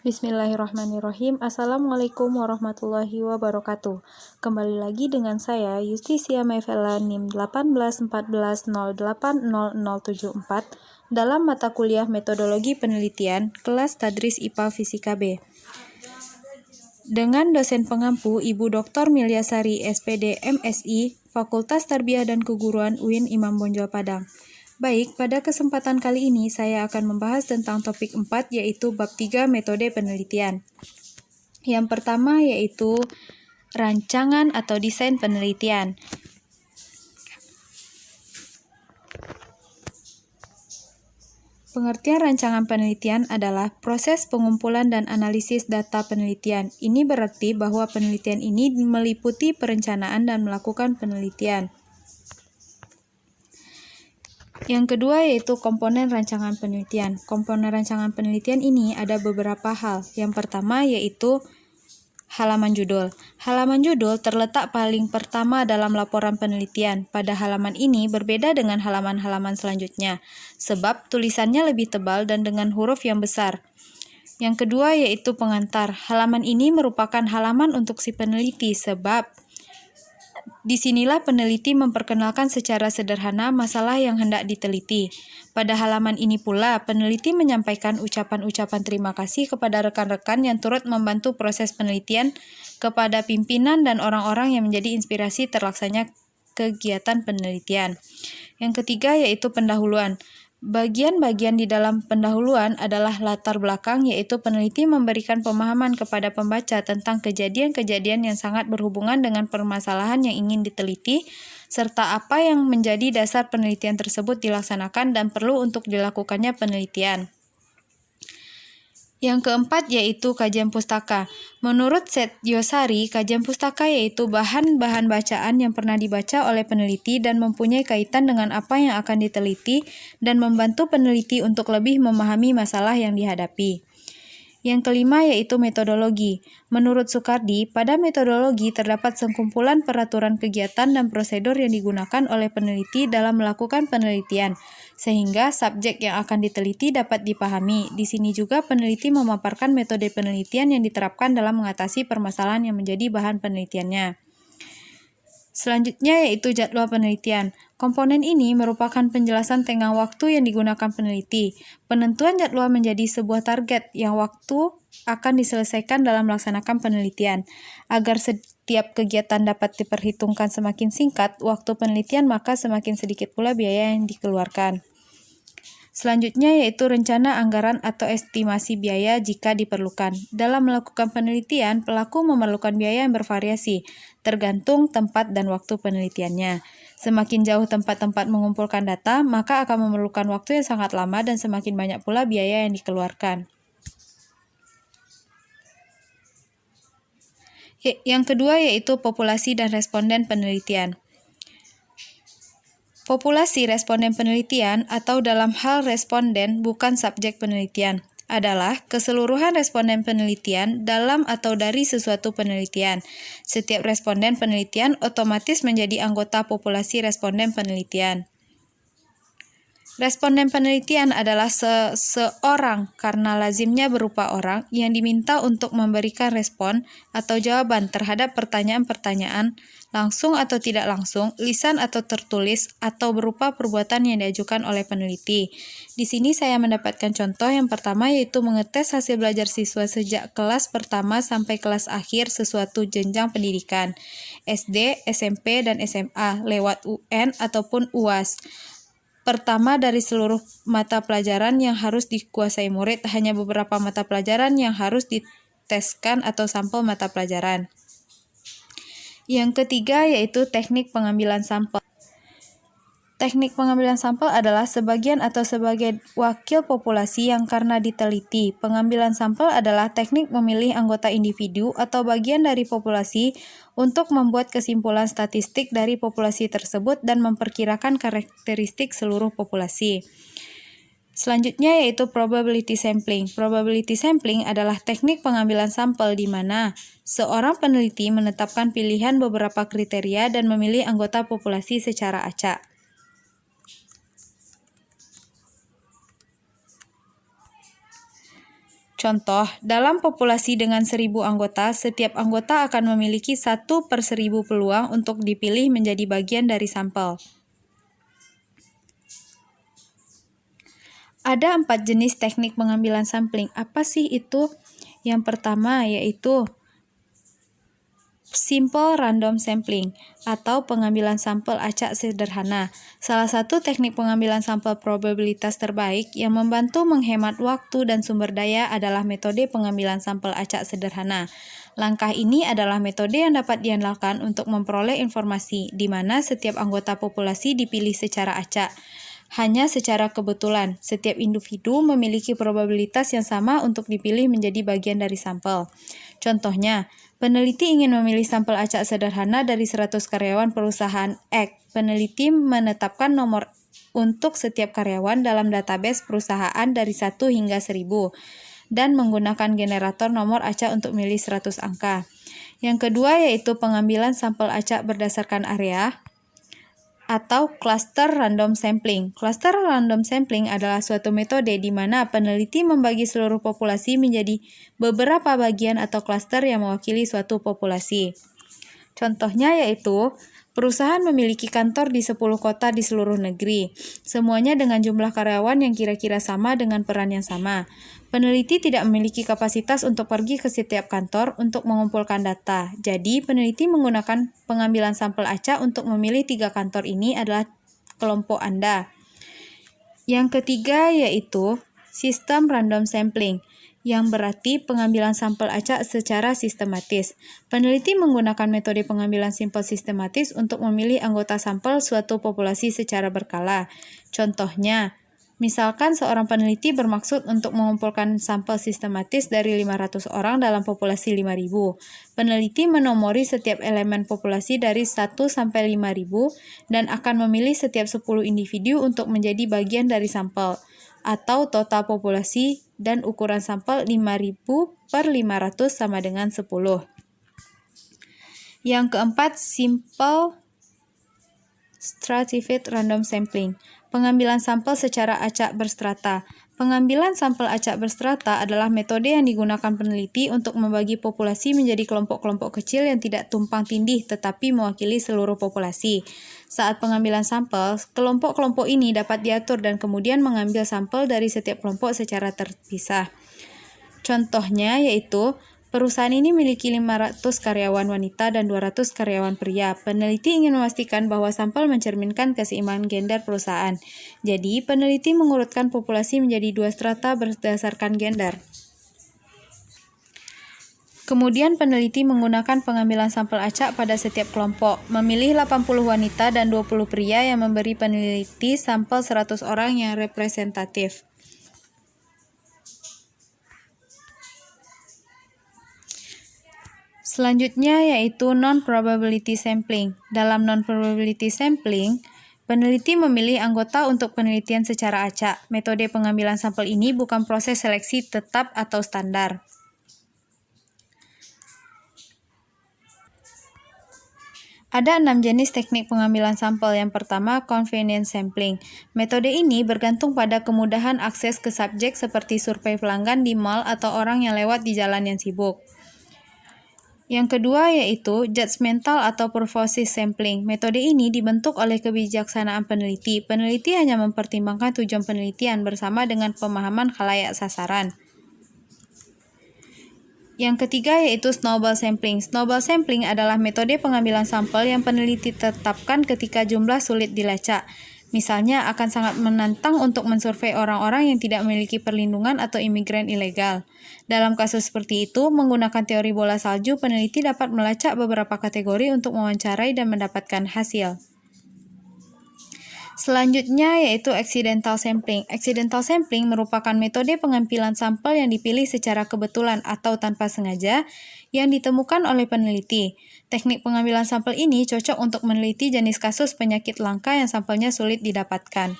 Bismillahirrahmanirrahim. Assalamualaikum warahmatullahi wabarakatuh. Kembali lagi dengan saya Yustisia Mevela NIM 1814080074 dalam mata kuliah Metodologi Penelitian kelas Tadris IPA Fisika B. Dengan dosen pengampu Ibu Dr. Milyasari SPD MSI Fakultas Tarbiyah dan Keguruan UIN Imam Bonjol Padang. Baik, pada kesempatan kali ini saya akan membahas tentang topik 4 yaitu bab 3 metode penelitian. Yang pertama yaitu rancangan atau desain penelitian. Pengertian rancangan penelitian adalah proses pengumpulan dan analisis data penelitian. Ini berarti bahwa penelitian ini meliputi perencanaan dan melakukan penelitian. Yang kedua yaitu komponen rancangan penelitian. Komponen rancangan penelitian ini ada beberapa hal. Yang pertama yaitu halaman judul. Halaman judul terletak paling pertama dalam laporan penelitian. Pada halaman ini berbeda dengan halaman-halaman selanjutnya, sebab tulisannya lebih tebal dan dengan huruf yang besar. Yang kedua yaitu pengantar. Halaman ini merupakan halaman untuk si peneliti, sebab disinilah peneliti memperkenalkan secara sederhana masalah yang hendak diteliti. Pada halaman ini pula, peneliti menyampaikan ucapan-ucapan terima kasih kepada rekan-rekan yang turut membantu proses penelitian, kepada pimpinan dan orang-orang yang menjadi inspirasi terlaksananya kegiatan penelitian. Yang ketiga yaitu pendahuluan. Bagian-bagian di dalam pendahuluan adalah latar belakang, yaitu peneliti memberikan pemahaman kepada pembaca tentang kejadian-kejadian yang sangat berhubungan dengan permasalahan yang ingin diteliti, serta apa yang menjadi dasar penelitian tersebut dilaksanakan dan perlu untuk dilakukannya penelitian. Yang keempat yaitu kajian pustaka. Menurut Setyosari, kajian pustaka yaitu bahan-bahan bacaan yang pernah dibaca oleh peneliti dan mempunyai kaitan dengan apa yang akan diteliti dan membantu peneliti untuk lebih memahami masalah yang dihadapi. Yang kelima yaitu metodologi. Menurut Soekardi, pada metodologi terdapat sekumpulan peraturan kegiatan dan prosedur yang digunakan oleh peneliti dalam melakukan penelitian, sehingga subjek yang akan diteliti dapat dipahami. Di sini juga peneliti memaparkan metode penelitian yang diterapkan dalam mengatasi permasalahan yang menjadi bahan penelitiannya. Selanjutnya yaitu jadwal penelitian. Komponen ini merupakan penjelasan tenggang waktu yang digunakan peneliti. Penentuan jadwal menjadi sebuah target yang waktu akan diselesaikan dalam melaksanakan penelitian. Agar setiap kegiatan dapat diperhitungkan semakin singkat waktu penelitian, maka semakin sedikit pula biaya yang dikeluarkan. Selanjutnya yaitu rencana anggaran atau estimasi biaya jika diperlukan. Dalam melakukan penelitian, pelaku memerlukan biaya yang bervariasi, tergantung tempat dan waktu penelitiannya. Semakin jauh tempat-tempat mengumpulkan data, maka akan memerlukan waktu yang sangat lama dan semakin banyak pula biaya yang dikeluarkan. Yang kedua yaitu populasi dan responden penelitian. Populasi responden penelitian atau dalam hal responden bukan subjek penelitian adalah keseluruhan responden penelitian dalam atau dari sesuatu penelitian. Setiap responden penelitian otomatis menjadi anggota populasi responden penelitian. Responden penelitian adalah seseorang karena lazimnya berupa orang yang diminta untuk memberikan respon atau jawaban terhadap pertanyaan-pertanyaan langsung atau tidak langsung, lisan atau tertulis, atau berupa perbuatan yang diajukan oleh peneliti. Di sini saya mendapatkan contoh yang pertama yaitu mengetes hasil belajar siswa sejak kelas pertama sampai kelas akhir sesuatu jenjang pendidikan, SD, SMP, dan SMA, lewat UN ataupun UAS. Pertama, dari seluruh mata pelajaran yang harus dikuasai murid, hanya beberapa mata pelajaran yang harus diteskan atau sampel mata pelajaran. Yang ketiga yaitu teknik pengambilan sampel. Teknik pengambilan sampel adalah sebagian atau sebagai wakil populasi yang karena diteliti. Pengambilan sampel adalah teknik memilih anggota individu atau bagian dari populasi untuk membuat kesimpulan statistik dari populasi tersebut dan memperkirakan karakteristik seluruh populasi. Selanjutnya yaitu probability sampling. Probability sampling adalah teknik pengambilan sampel di mana seorang peneliti menetapkan pilihan beberapa kriteria dan memilih anggota populasi secara acak. Contoh, dalam populasi dengan 1.000 anggota, setiap anggota akan memiliki 1/1000 peluang untuk dipilih menjadi bagian dari sampel. Ada 4 jenis teknik pengambilan sampling. Apa sih itu? Yang pertama yaitu simple random sampling atau pengambilan sampel acak sederhana. Salah satu teknik pengambilan sampel probabilitas terbaik yang membantu menghemat waktu dan sumber daya adalah metode pengambilan sampel acak sederhana. Langkah ini adalah metode yang dapat diandalkan untuk memperoleh informasi di mana setiap anggota populasi dipilih secara acak. Hanya secara kebetulan, setiap individu memiliki probabilitas yang sama untuk dipilih menjadi bagian dari sampel. Contohnya, peneliti ingin memilih sampel acak sederhana dari 100 karyawan perusahaan X. Peneliti menetapkan nomor untuk setiap karyawan dalam database perusahaan dari 1 hingga 1000 dan menggunakan generator nomor acak untuk memilih 100 angka. Yang kedua yaitu pengambilan sampel acak berdasarkan area atau cluster random sampling. Cluster random sampling adalah suatu metode di mana peneliti membagi seluruh populasi menjadi beberapa bagian atau cluster yang mewakili suatu populasi. Contohnya yaitu, perusahaan memiliki kantor di 10 kota di seluruh negeri, semuanya dengan jumlah karyawan yang kira-kira sama dengan peran yang sama. Peneliti tidak memiliki kapasitas untuk pergi ke setiap kantor untuk mengumpulkan data. Jadi, peneliti menggunakan pengambilan sampel acak untuk memilih 3 kantor ini adalah kelompok Anda. Yang ketiga yaitu sistem random sampling, yang berarti pengambilan sampel acak secara sistematis. Peneliti menggunakan metode pengambilan sampel sistematis untuk memilih anggota sampel suatu populasi secara berkala. Contohnya, misalkan seorang peneliti bermaksud untuk mengumpulkan sampel sistematis dari 500 orang dalam populasi 5.000. Peneliti menomori setiap elemen populasi dari 1 sampai 5.000 dan akan memilih setiap 10 individu untuk menjadi bagian dari sampel, atau total populasi, dan ukuran sampel 5.000/500 sama dengan 10. Yang keempat, simple stratified random sampling. Pengambilan sampel secara acak berstrata. Pengambilan sampel acak berstrata adalah metode yang digunakan peneliti untuk membagi populasi menjadi kelompok-kelompok kecil yang tidak tumpang tindih tetapi mewakili seluruh populasi. Saat pengambilan sampel, kelompok-kelompok ini dapat diatur dan kemudian mengambil sampel dari setiap kelompok secara terpisah. Contohnya yaitu, perusahaan ini memiliki 500 karyawan wanita dan 200 karyawan pria. Peneliti ingin memastikan bahwa sampel mencerminkan keseimbangan gender perusahaan. Jadi, peneliti mengurutkan populasi menjadi 2 strata berdasarkan gender. Kemudian peneliti menggunakan pengambilan sampel acak pada setiap kelompok, memilih 80 wanita dan 20 pria yang memberi peneliti sampel 100 orang yang representatif. Selanjutnya yaitu non-probability sampling. Dalam non-probability sampling, peneliti memilih anggota untuk penelitian secara acak. Metode pengambilan sampel ini bukan proses seleksi tetap atau standar. Ada 6 jenis teknik pengambilan sampel. Yang pertama, convenience sampling. Metode ini bergantung pada kemudahan akses ke subjek seperti survei pelanggan di mall atau orang yang lewat di jalan yang sibuk. Yang kedua yaitu judgmental atau purposive sampling. Metode ini dibentuk oleh kebijaksanaan peneliti. Peneliti hanya mempertimbangkan tujuan penelitian bersama dengan pemahaman khalayak sasaran. Yang ketiga yaitu snowball sampling. Snowball sampling adalah metode pengambilan sampel yang peneliti tetapkan ketika jumlah sulit dilacak. Misalnya, akan sangat menantang untuk mensurvei orang-orang yang tidak memiliki perlindungan atau imigran ilegal. Dalam kasus seperti itu, menggunakan teori bola salju, peneliti dapat melacak beberapa kategori untuk mewawancarai dan mendapatkan hasil. Selanjutnya yaitu accidental sampling. Accidental sampling merupakan metode pengambilan sampel yang dipilih secara kebetulan atau tanpa sengaja yang ditemukan oleh peneliti. Teknik pengambilan sampel ini cocok untuk meneliti jenis kasus penyakit langka yang sampelnya sulit didapatkan.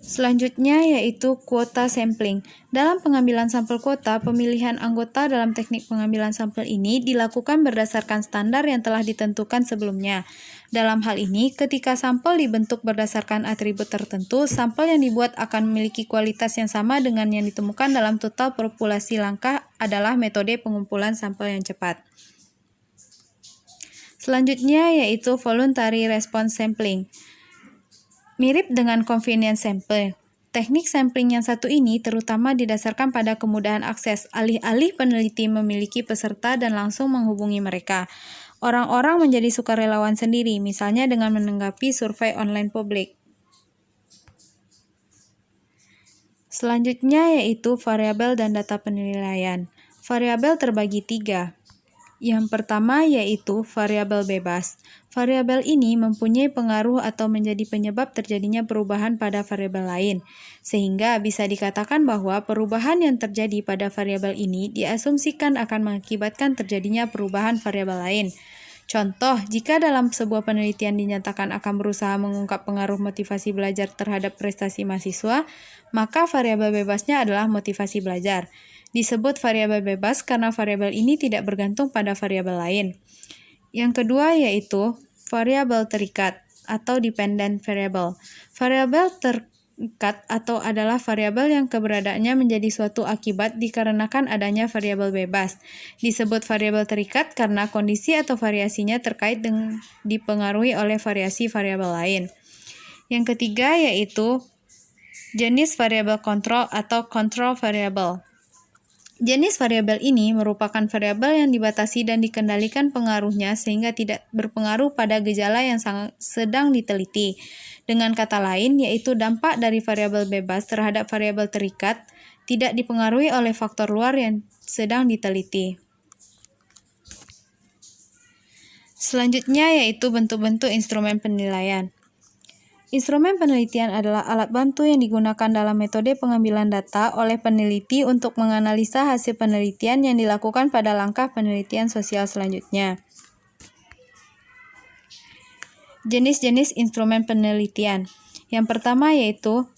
Selanjutnya yaitu kuota sampling. Dalam pengambilan sampel kuota, pemilihan anggota dalam teknik pengambilan sampel ini dilakukan berdasarkan standar yang telah ditentukan sebelumnya. Dalam hal ini, ketika sampel dibentuk berdasarkan atribut tertentu, sampel yang dibuat akan memiliki kualitas yang sama dengan yang ditemukan dalam total populasi langkah adalah metode pengumpulan sampel yang cepat. Selanjutnya yaitu voluntary response sampling. Mirip dengan convenience sample, teknik sampling yang satu ini terutama didasarkan pada kemudahan akses. Alih-alih peneliti memiliki peserta dan langsung menghubungi mereka, orang-orang menjadi sukarelawan sendiri, misalnya dengan menanggapi survei online publik. Selanjutnya yaitu variabel dan data penilaian. Variabel terbagi 3. Yang pertama yaitu variabel bebas. Variabel ini mempunyai pengaruh atau menjadi penyebab terjadinya perubahan pada variabel lain, sehingga bisa dikatakan bahwa perubahan yang terjadi pada variabel ini diasumsikan akan mengakibatkan terjadinya perubahan variabel lain. Contoh, jika dalam sebuah penelitian dinyatakan akan berusaha mengungkap pengaruh motivasi belajar terhadap prestasi mahasiswa, maka variabel bebasnya adalah motivasi belajar. Disebut variabel bebas karena variabel ini tidak bergantung pada variabel lain. Yang kedua yaitu variabel terikat atau dependent variable. Variabel terikat atau adalah variabel yang keberadaannya menjadi suatu akibat dikarenakan adanya variabel bebas. Disebut variabel terikat karena kondisi atau variasinya terkait dengan dipengaruhi oleh variasi variabel lain. Yang ketiga yaitu jenis variabel kontrol atau control variable. Jenis variabel ini merupakan variabel yang dibatasi dan dikendalikan pengaruhnya sehingga tidak berpengaruh pada gejala yang sedang diteliti. Dengan kata lain, yaitu dampak dari variabel bebas terhadap variabel terikat tidak dipengaruhi oleh faktor luar yang sedang diteliti. Selanjutnya yaitu bentuk-bentuk instrumen penilaian. Instrumen penelitian adalah alat bantu yang digunakan dalam metode pengambilan data oleh peneliti untuk menganalisa hasil penelitian yang dilakukan pada langkah penelitian sosial selanjutnya. Jenis-jenis instrumen penelitian. Yang pertama yaitu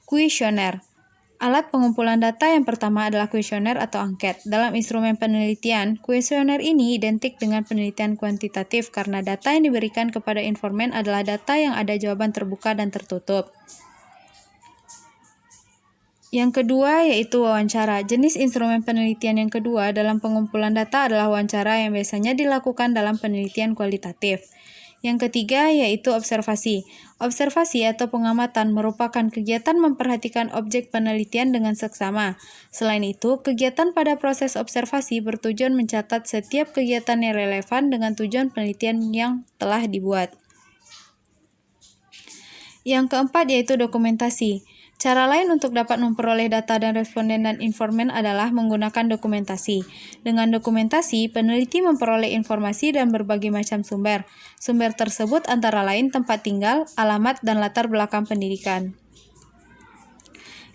kuesioner. Alat pengumpulan data yang pertama adalah kuesioner atau angket. Dalam instrumen penelitian, kuesioner ini identik dengan penelitian kuantitatif karena data yang diberikan kepada informan adalah data yang ada jawaban terbuka dan tertutup. Yang kedua yaitu wawancara. Jenis instrumen penelitian yang kedua dalam pengumpulan data adalah wawancara yang biasanya dilakukan dalam penelitian kualitatif. Yang ketiga yaitu observasi. Observasi atau pengamatan merupakan kegiatan memperhatikan objek penelitian dengan seksama. Selain itu, kegiatan pada proses observasi bertujuan mencatat setiap kegiatan yang relevan dengan tujuan penelitian yang telah dibuat. Yang keempat yaitu dokumentasi. Cara lain untuk dapat memperoleh data dan responden dan informan adalah menggunakan dokumentasi. Dengan dokumentasi, peneliti memperoleh informasi dan berbagai macam sumber. Sumber tersebut antara lain tempat tinggal, alamat, dan latar belakang pendidikan.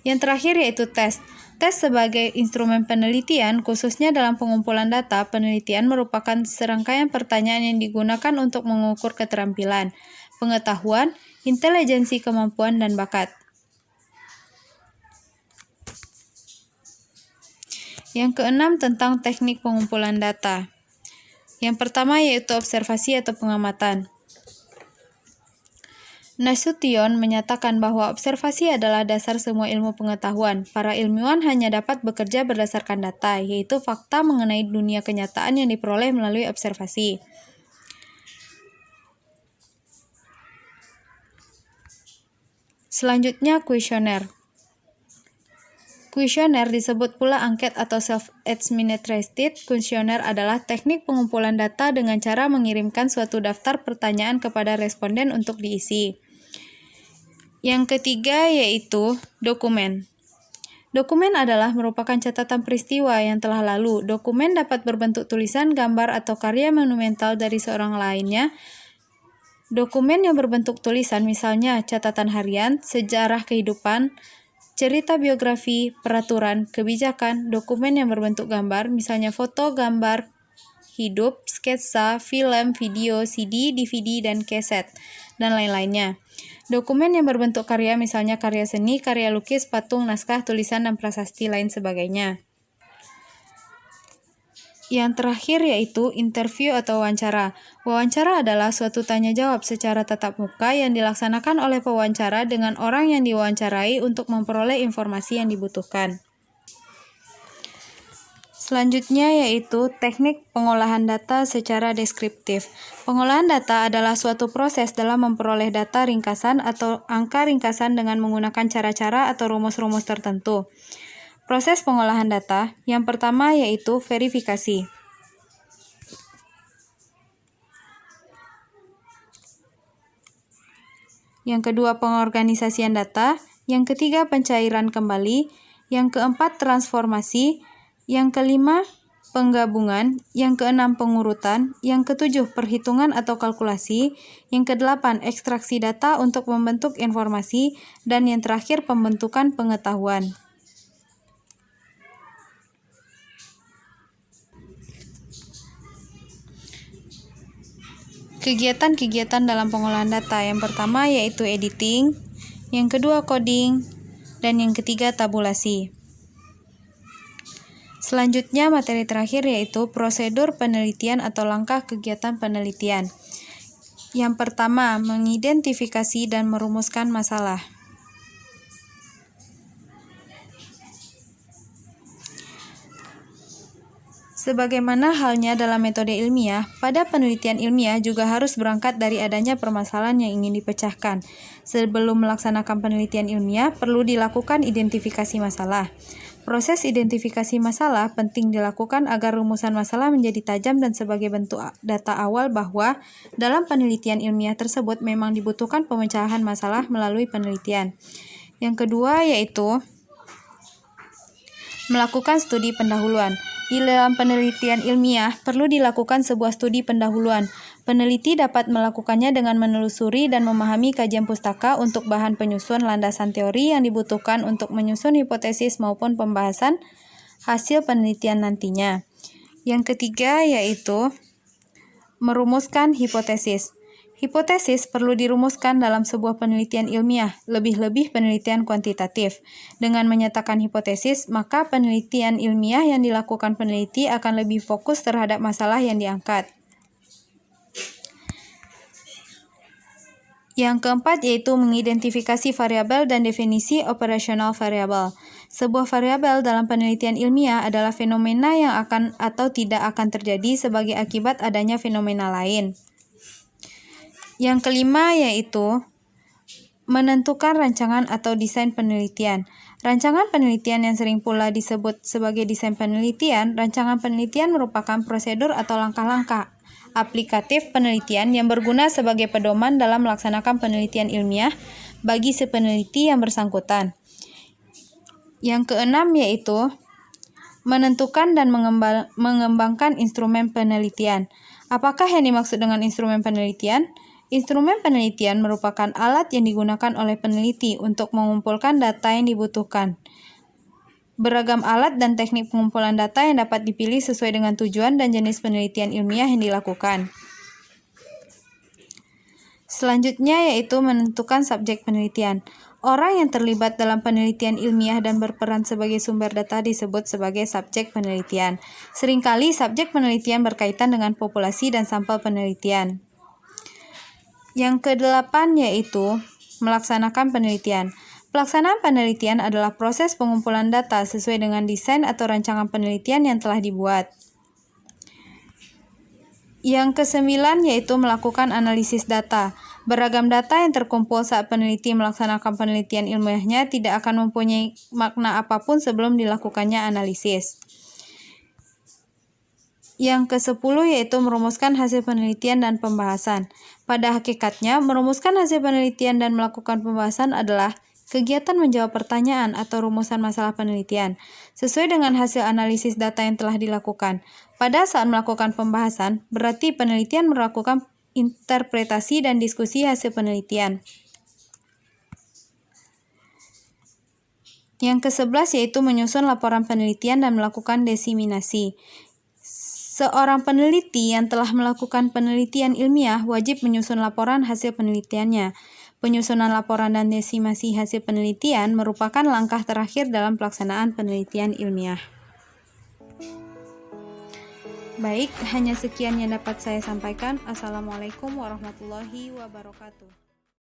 Yang terakhir yaitu tes. Tes sebagai instrumen penelitian, khususnya dalam pengumpulan data, penelitian merupakan serangkaian pertanyaan yang digunakan untuk mengukur keterampilan, pengetahuan, intelijensi, kemampuan, dan bakat. Yang keenam tentang teknik pengumpulan data. Yang pertama yaitu observasi atau pengamatan. Nasution menyatakan bahwa observasi adalah dasar semua ilmu pengetahuan. Para ilmuwan hanya dapat bekerja berdasarkan data, yaitu fakta mengenai dunia kenyataan yang diperoleh melalui observasi. Selanjutnya kuesioner. Kuesioner disebut pula angket atau self-administrated. Kuesioner adalah teknik pengumpulan data dengan cara mengirimkan suatu daftar pertanyaan kepada responden untuk diisi. Yang ketiga yaitu dokumen. Dokumen adalah merupakan catatan peristiwa yang telah lalu. Dokumen dapat berbentuk tulisan, gambar, atau karya monumental dari seorang lainnya. Dokumen yang berbentuk tulisan misalnya catatan harian, sejarah kehidupan, cerita biografi, peraturan, kebijakan. Dokumen yang berbentuk gambar, misalnya foto, gambar hidup, sketsa, film, video, CD, DVD, dan kaset. dan lain-lainnya. Dokumen yang berbentuk karya misalnya karya seni, karya lukis, patung, naskah, tulisan, dan prasasti lain sebagainya. Yang terakhir yaitu interview atau wawancara. Wawancara adalah suatu tanya jawab secara tatap muka yang dilaksanakan oleh pewawancara dengan orang yang diwawancarai untuk memperoleh informasi yang dibutuhkan. Selanjutnya yaitu teknik pengolahan data secara deskriptif. Pengolahan data adalah suatu proses dalam memperoleh data ringkasan atau angka ringkasan dengan menggunakan cara-cara atau rumus-rumus tertentu. Proses pengolahan data yang pertama yaitu verifikasi. Yang kedua pengorganisasian data, yang ketiga pencairan kembali, yang keempat transformasi, yang kelima penggabungan, yang keenam pengurutan, yang ketujuh perhitungan atau kalkulasi, yang kedelapan ekstraksi data untuk membentuk informasi, dan yang terakhir pembentukan pengetahuan. Kegiatan-kegiatan dalam pengolahan data yang pertama yaitu editing, yang kedua coding, dan yang ketiga tabulasi. Selanjutnya materi terakhir yaitu prosedur penelitian atau langkah kegiatan penelitian. Yang pertama, mengidentifikasi dan merumuskan masalah. Sebagaimana halnya dalam metode ilmiah, pada penelitian ilmiah juga harus berangkat dari adanya permasalahan yang ingin dipecahkan. Sebelum melaksanakan penelitian ilmiah, perlu dilakukan identifikasi masalah. Proses identifikasi masalah penting dilakukan agar rumusan masalah menjadi tajam dan sebagai bentuk data awal bahwa dalam penelitian ilmiah tersebut memang dibutuhkan pemecahan masalah melalui penelitian. Yang kedua yaitu melakukan studi pendahuluan. Di dalam penelitian ilmiah, perlu dilakukan sebuah studi pendahuluan. Peneliti dapat melakukannya dengan menelusuri dan memahami kajian pustaka untuk bahan penyusun landasan teori yang dibutuhkan untuk menyusun hipotesis maupun pembahasan hasil penelitian nantinya. Yang ketiga yaitu merumuskan hipotesis. Hipotesis perlu dirumuskan dalam sebuah penelitian ilmiah, lebih-lebih penelitian kuantitatif. Dengan menyatakan hipotesis, maka penelitian ilmiah yang dilakukan peneliti akan lebih fokus terhadap masalah yang diangkat. Yang keempat yaitu mengidentifikasi variabel dan definisi operasional variabel. Sebuah variabel dalam penelitian ilmiah adalah fenomena yang akan atau tidak akan terjadi sebagai akibat adanya fenomena lain. Yang kelima yaitu menentukan rancangan atau desain penelitian. Rancangan penelitian yang sering pula disebut sebagai desain penelitian, rancangan penelitian merupakan prosedur atau langkah-langkah aplikatif penelitian yang berguna sebagai pedoman dalam melaksanakan penelitian ilmiah bagi si peneliti yang bersangkutan. Yang keenam yaitu menentukan dan mengembangkan instrumen penelitian. Apakah yang dimaksud dengan instrumen penelitian? Instrumen penelitian merupakan alat yang digunakan oleh peneliti untuk mengumpulkan data yang dibutuhkan. Beragam alat dan teknik pengumpulan data yang dapat dipilih sesuai dengan tujuan dan jenis penelitian ilmiah yang dilakukan. Selanjutnya yaitu menentukan subjek penelitian. Orang yang terlibat dalam penelitian ilmiah dan berperan sebagai sumber data disebut sebagai subjek penelitian. Seringkali subjek penelitian berkaitan dengan populasi dan sampel penelitian. Yang kedelapan yaitu melaksanakan penelitian. Pelaksanaan penelitian adalah proses pengumpulan data sesuai dengan desain atau rancangan penelitian yang telah dibuat. Yang kesembilan yaitu melakukan analisis data. Beragam data yang terkumpul saat peneliti melaksanakan penelitian ilmiahnya tidak akan mempunyai makna apapun sebelum dilakukannya analisis. Yang ke-10 yaitu merumuskan hasil penelitian dan pembahasan. Pada hakikatnya, merumuskan hasil penelitian dan melakukan pembahasan adalah kegiatan menjawab pertanyaan atau rumusan masalah penelitian, sesuai dengan hasil analisis data yang telah dilakukan. Pada saat melakukan pembahasan, berarti penelitian melakukan interpretasi dan diskusi hasil penelitian. Yang ke-11 yaitu menyusun laporan penelitian dan melakukan diseminasi. Seorang peneliti yang telah melakukan penelitian ilmiah wajib menyusun laporan hasil penelitiannya. Penyusunan laporan dan estimasi hasil penelitian merupakan langkah terakhir dalam pelaksanaan penelitian ilmiah. Baik, hanya sekian yang dapat saya sampaikan. Assalamualaikum warahmatullahi wabarakatuh.